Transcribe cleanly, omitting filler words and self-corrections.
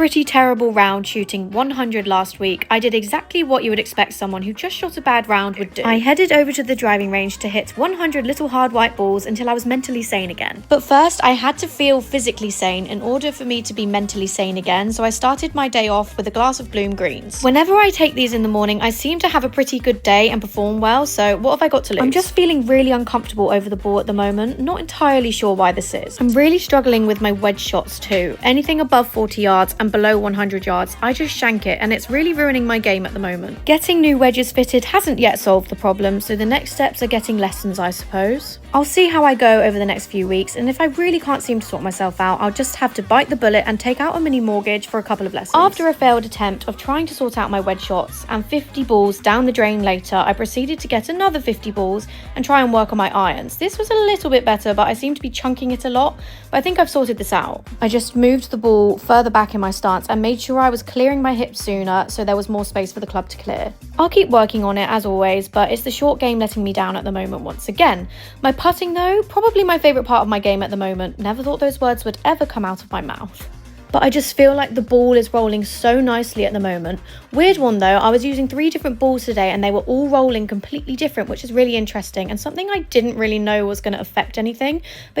Pretty terrible round shooting 100 last week. I did exactly what you would expect someone who just shot a bad round would do. I headed over to the driving range to hit 100 little hard white balls until I was mentally sane again. But first, I had to feel physically sane in order for me to be mentally sane again, so I started my day off with a glass of Bloom Greens. Whenever I take these in the morning, I seem to have a pretty good day and perform well, so what have I got to lose? I'm just feeling really uncomfortable over the ball at the moment, not entirely sure why this is. I'm really struggling with my wedge shots too. Anything above 40 yards and below 100 yards, I just shank it, and it's really ruining my game at the moment. Getting new wedges fitted hasn't yet solved the problem, so the next steps are getting lessons, I suppose. I'll see how I go over the next few weeks, and if I really can't seem to sort myself out, I'll just have to bite the bullet and take out a mini mortgage for a couple of lessons. After a failed attempt of trying to sort out my wedge shots and 50 balls down the drain later, I proceeded to get another 50 balls and try and work on my irons. This was a little bit better, but I seem to be chunking it a lot, but I think I've sorted this out. I just moved the ball further back in my stance and made sure I was clearing my hips sooner so there was more space for the club to clear. I'll keep working on it as always, but it's the short game letting me down at the moment once again. My putting though, probably my favourite part of my game at the moment. Never thought those words would ever come out of my mouth. But I just feel like the ball is rolling so nicely at the moment. Weird one though, I was using 3 different balls today and they were all rolling completely different, which is really interesting and something I didn't really know was going to affect anything. But